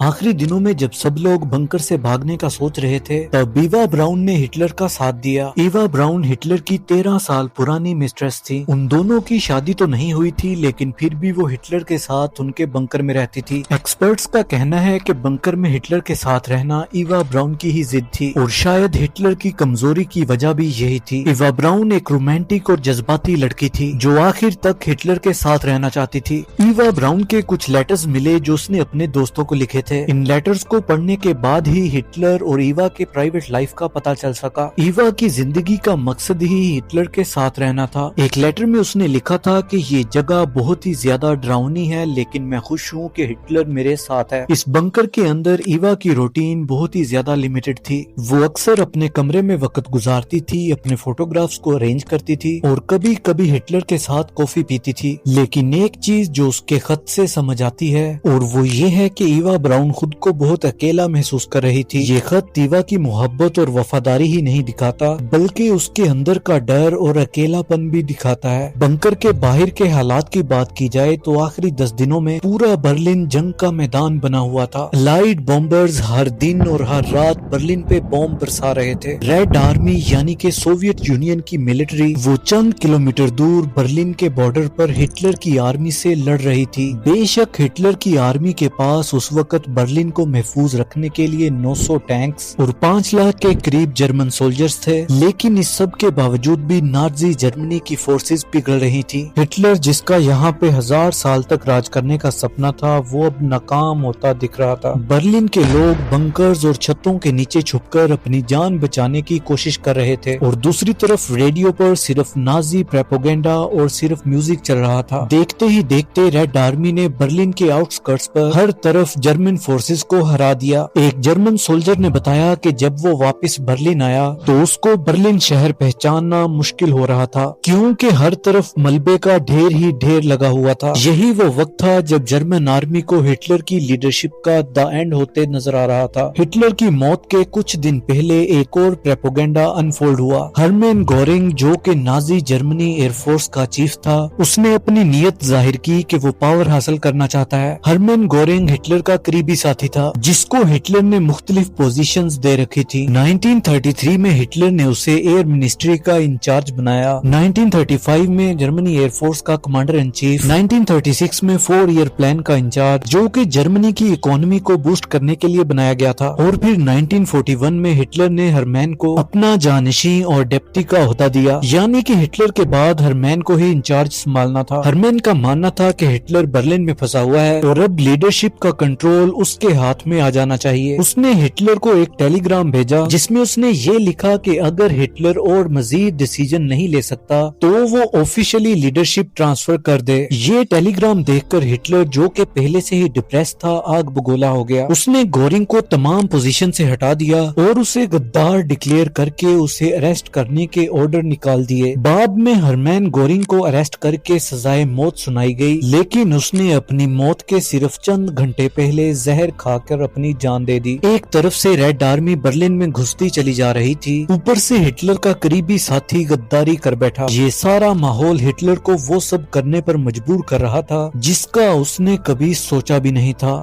آخری دنوں میں جب سب لوگ بنکر سے بھاگنے کا سوچ رہے تھے تب ایوا براؤن نے ہٹلر کا ساتھ دیا۔ ایوا براؤن ہٹلر کی 13 سال پرانی مسٹریس تھی۔ ان دونوں کی شادی تو نہیں ہوئی تھی لیکن پھر بھی وہ ہٹلر کے ساتھ ان کے بنکر میں رہتی تھی۔ ایکسپرٹس کا کہنا ہے کہ بنکر میں ہٹلر کے ساتھ رہنا ایوا براؤن کی ہی ضد تھی، اور شاید ہٹلر کی کمزوری کی وجہ بھی یہی تھی۔ ایوا براؤن ایک رومانٹک اور جذباتی لڑکی تھی جو آخر تک ہٹلر کے ساتھ رہنا چاہتی تھی۔ ایوا براؤن کے کچھ لیٹرز ملے جو اس نے اپنے دوستوں کو لکھے تھے۔ ان لیٹرز کو پڑھنے کے بعد ہی ہٹلر اور ایوا کے پرائیویٹ لائف کا پتہ چل سکا۔ ایوا کی زندگی کا مقصد ہی ہٹلر کے ساتھ رہنا تھا۔ ایک لیٹر میں اس نے لکھا تھا کہ یہ جگہ بہت ہی زیادہ ڈراؤنی ہے لیکن میں خوش ہوں کہ ہٹلر میرے ساتھ ہے۔ اس بنکر کے اندر ایوا کی روٹین بہت ہی زیادہ لمیٹڈ تھی۔ وہ اکثر اپنے کمرے میں وقت گزارتی تھی، اپنے فوٹوگرافز کو ارینج کرتی تھی اور کبھی کبھی ہٹلر کے ساتھ کافی پیتی تھی۔ لیکن ایک چیز جو اس کے خط سے سمجھ آتی ہے اور وہ یہ ہے کہ ایوا براؤن خود کو بہت اکیلا محسوس کر رہی تھی۔ یہ خط ایوا کی محبت اور وفاداری ہی نہیں دکھاتا بلکہ اس کے اندر کا ڈر اور اکیلا پن بھی دکھاتا ہے۔ بنکر کے باہر کے حالات کی بات کی جائے تو آخری 10 دنوں میں پورا برلن جنگ کا میدان بنا ہوا تھا۔ لائٹ بمبرز ہر دن اور ہر رات برلن پہ بم برسا رہے تھے۔ ریڈ آرمی یعنی کہ سوویت یونین کی ملٹری وہ چند کلومیٹر دور برلن کے بارڈر پر ہٹلر کی آرمی سے لڑ رہی تھی۔ بے شک ہٹلر کی آرمی کے پاس اس وقت برلن کو محفوظ رکھنے کے لیے 900 ٹینکس اور 5 لاکھ کے قریب جرمن سولجرز تھے، لیکن اس سب کے باوجود بھی نازی جرمنی کی فورسز پگھل رہی تھی۔ ہٹلر جس کا یہاں پہ 1000 سال تک راج کرنے کا سپنا تھا وہ اب ناکام ہوتا دکھ رہا تھا۔ برلن کے لوگ بنکرز اور چھتوں کے نیچے چھپ کر اپنی جان بچانے کی کوشش کر رہے تھے اور دوسری طرف ریڈیو پر صرف نازی پروپیگنڈا اور صرف میوزک چل رہا تھا۔ دیکھتے ہی دیکھتے ریڈ آرمی نے برلن کے آؤٹ اسکرٹس پر ہر طرف جرمن فورسز کو ہرا دیا۔ ایک جرمن سولجر نے بتایا کہ جب وہ واپس برلن آیا تو اس کو برلن شہر پہچاننا مشکل ہو رہا تھا کیونکہ ہر طرف ملبے کا ڈھیر ہی ڈھیر لگا ہوا تھا۔ یہی وہ وقت تھا جب جرمن آرمی کو ہٹلر کی لیڈرشپ کا دا اینڈ ہوتے نظر آ رہا تھا۔ ہٹلر کی موت کے کچھ دن پہلے ایک اور پروپیگنڈا انفولڈ ہوا۔ ہرمین گورنگ جو کہ نازی جرمنی ایئر فورس کا چیف تھا اس نے اپنی نیت ظاہر کی کہ وہ پاور حاصل کرنا چاہتا ہے۔ ہرمین گورنگ ہٹلر کا قریبی ساتھی تھا جس کو ہٹلر نے مختلف پوزیشنز دے رکھی تھی۔ 1933 میں ہٹلر نے اسے ایئر منسٹری کا انچارج بنایا، 1935 میں جرمنی ایئر فورس کا کمانڈر ان چیف، 1936 میں 4 ایئر پلان کا انچارج جو کہ جرمنی کی اکانومی کو بوسٹ کرنے کے لیے بنایا گیا تھا، اور پھر 1941 میں ہٹلر نے ہرمین کو اپنا جانشین اور ڈپٹی کا عہدہ دیا، یعنی کہ ہٹلر کے بعد ہرمین کو ہی انچارج سنبھالنا تھا۔ ہرمین کا ماننا تھا کہ ہٹلر برلن میں پھنسا ہوا ہے اور اب لیڈرشپ کا کنٹرول اس کے ہاتھ میں آ جانا چاہیے۔ اس نے ہٹلر کو ایک ٹیلی گرام بھیجا جس میں اس نے یہ لکھا کہ اگر ہٹلر اور مزید ڈیسیجن نہیں لے سکتا تو وہ آفیشلی لیڈرشپ ٹرانسفر کر دے۔ یہ ٹیلی گرام دیکھ کر ہٹلر جو کہ پہلے سے ہی ڈپریس تھا آگ بگولا ہو گیا۔ اس نے گورنگ کو تمام پوزیشن سے ہٹا دیا اور اسے غدار ڈکلیئر کر کے اسے اریسٹ کرنے کے آرڈر نکال دیے۔ بعد میں ہرمین گورنگ کو اریسٹ کر کے سزائے موت سنائی گئی، لیکن اس نے اپنی موت کے صرف چند گھنٹے پہلے زہر کھا کر اپنی جان دے دی۔ ایک طرف سے ریڈ آرمی برلن میں گھستی چلی جا رہی تھی، اوپر سے ہٹلر کا قریبی ساتھی غداری کر بیٹھا۔ یہ سارا ماحول ہٹلر کو وہ سب کرنے پر مجبور کر رہا تھا جس کا اس نے کبھی سوچا بھی نہیں تھا۔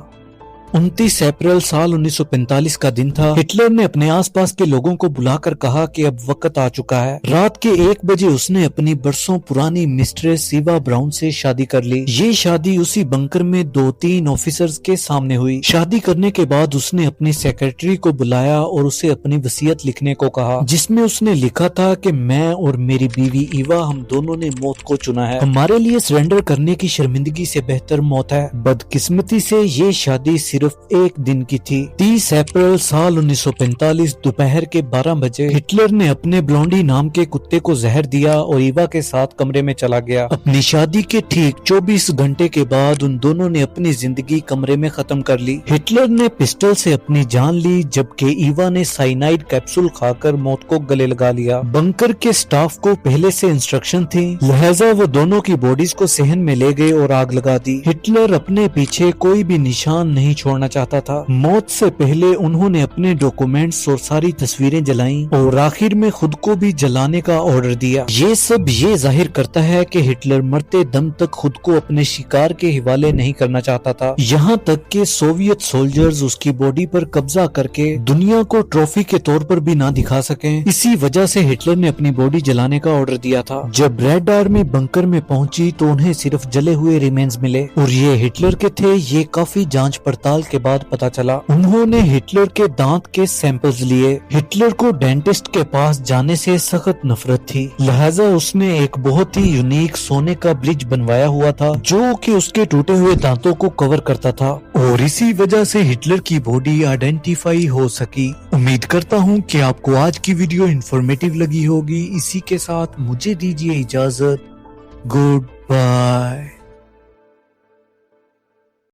29 اپریل سال 1945 کا دن تھا۔ ہٹلر نے اپنے آس پاس کے لوگوں کو بلا کر کہا کہ اب وقت آ چکا ہے۔ رات کے 1 بجے اس نے اپنی برسوں پرانی مسٹریس ایوا براؤن سے شادی کر لی۔ یہ شادی اسی بنکر میں 2-3 آفیسرز کے سامنے ہوئی۔ شادی کرنے کے بعد اس نے اپنی سیکرٹری کو بلایا اور اسے اپنی وصیت لکھنے کو کہا جس میں اس نے لکھا تھا کہ میں اور میری بیوی ایوا ہم دونوں نے موت کو چنا ہے۔ ہمارے لیے سرنڈر کرنے کی شرمندگی سے بہتر موت ہے۔ بدقسمتی سے یہ شادی صرف 1 دن کی تھی۔ 30 اپریل سال 1945 دوپہر کے 12 بجے ہٹلر نے اپنے بلونڈی نام کے کتے کو زہر دیا اور ایوا کے ساتھ کمرے میں چلا گیا۔ اپنی شادی کے ٹھیک 24 گھنٹے کے بعد ان دونوں نے اپنی زندگی کمرے میں ختم کر لی۔ ہٹلر نے پسٹل سے اپنی جان لی جبکہ ایوا نے سائنائڈ کیپسول کھا کر موت کو گلے لگا لیا۔ بنکر کے سٹاف کو پہلے سے انسٹرکشن تھی، لہذا وہ دونوں کی باڈیز کو صحن میں لے گئے اور آگ لگا دی۔ ہٹلر اپنے پیچھے کوئی بھی نشان نہیں چھوڑ چھوڑنا چاہتا تھا۔ موت سے پہلے انہوں نے اپنے ڈاکومنٹس اور ساری تصویریں جلائیں اور آخر میں خود کو بھی جلانے کا آرڈر دیا۔ یہ سب یہ ظاہر کرتا ہے کہ ہٹلر مرتے دم تک خود کو اپنے شکار کے حوالے نہیں کرنا چاہتا تھا، یہاں تک کہ سوویت سولجرز اس کی باڈی پر قبضہ کر کے دنیا کو ٹرافی کے طور پر بھی نہ دکھا سکیں۔ اسی وجہ سے ہٹلر نے اپنی باڈی جلانے کا آرڈر دیا تھا۔ جب ریڈ آرمی بنکر میں پہنچی تو انہیں صرف جلے ہوئے ریمینز ملے اور یہ ہٹلر کے تھے، یہ کافی جانچ پڑتال کے بعد پتا چلا۔ انہوں نے ہٹلر کے دانت کے سیمپلز لیے۔ ہٹلر کو ڈینٹسٹ کے پاس جانے سے سخت نفرت تھی، لہذا اس نے ایک بہت ہی یونیک سونے کا برج بنوایا ہوا تھا جو کہ اس کے ٹوٹے ہوئے دانتوں کو کور کرتا تھا، اور اسی وجہ سے ہٹلر کی باڈی آئیڈینٹیفائی ہو سکی۔ امید کرتا ہوں کہ آپ کو آج کی ویڈیو انفارمیٹیو لگی ہوگی۔ اسی کے ساتھ مجھے دیجیے اجازت۔ Good bye.